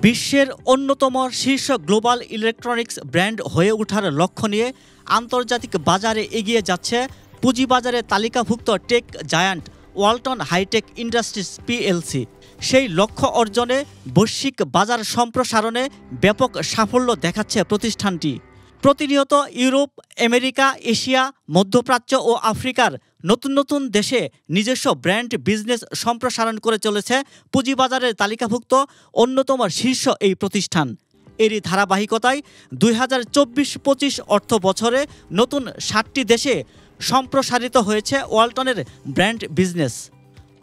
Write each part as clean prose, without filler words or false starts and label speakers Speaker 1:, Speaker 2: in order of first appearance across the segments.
Speaker 1: বিশ্বের অন্যতম শীর্ষ গ্লোবাল ইলেকট্রনিক্স ব্র্যান্ড হয়ে ওঠার লক্ষ্য নিয়ে আন্তর্জাতিক বাজারে এগিয়ে যাচ্ছে পুঁজিবাজারে তালিকাভুক্ত tech giant Walton Hi Tech Industries PLC. সেই লক্ষ্য অর্জনে বৈশ্বিক বাজার সম্প্রসারণে ব্যাপক সাফল্য দেখাচ্ছে প্রতিষ্ঠানটি। প্রতিনিয়ত ইউরোপ, আমেরিকা, এশিয়া, মধ্যপ্রাচ্য ও আফ্রিকার নতুন নতুন দেশে নিজস্ব ব্র্যান্ড বিজনেস সম্প্রসারণ করে চলেছে পুঁজিবাজারের তালিকাভুক্ত অন্যতম শীর্ষ এই প্রতিষ্ঠান। এরই ধারাবাহিকতায় 2024-25 অর্থ বছরে নতুন 7টি দেশে সম্প্রসারিত হয়েছে ওয়ালটনের brand business.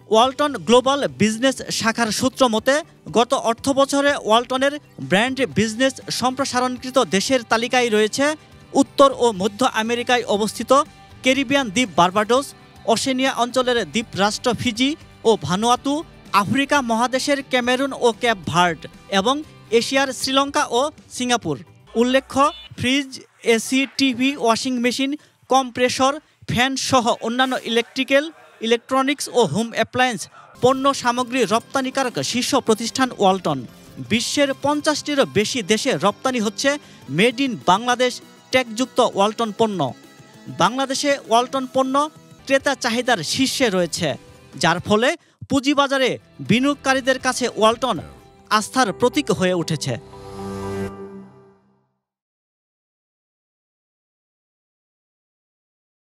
Speaker 1: Walton global business শাখার সূত্র মতে গত অর্থবছরে ওয়ালটনের ব্র্যান্ড বিজনেস সম্প্রসারণকৃত দেশের তালিকায় রয়েছে উত্তর ও মধ্য আমেরিকায় অবস্থিত ক্যারিবিয়ান দ্বীপ বার্বাডোস, ওশেনিয়া অঞ্চলের দ্বীপ রাষ্ট্র ফিজি ও ভানুয়াতু, আফ্রিকা মহাদেশের ক্যামেরুন ও ক্যাপ ভার্ড এবং এশিয়ার শ্রীলঙ্কা ও সিঙ্গাপুর। উল্লেখ্য, fridge, AC, TV, washing machine, compressor, fan সহ অন্যান্য ইলেকট্রনিক্স ও হোম অ্যাপ্লায়েন্স পণ্য সামগ্রী রপ্তানিকারক শীর্ষ প্রতিষ্ঠান ওয়ালটন। বিশ্বের 50টিরও বেশি দেশে রপ্তানি হচ্ছে মেড ইন বাংলাদেশ ট্যাগযুক্ত ওয়ালটন পণ্য। বাংলাদেশে ওয়ালটন পণ্য ক্রেতা চাহিদার শীর্ষে রয়েছে, যার ফলে পুঁজিবাজারে বিনিয়োগকারীদের কাছে ওয়ালটন আস্থার প্রতীক হয়ে উঠেছে।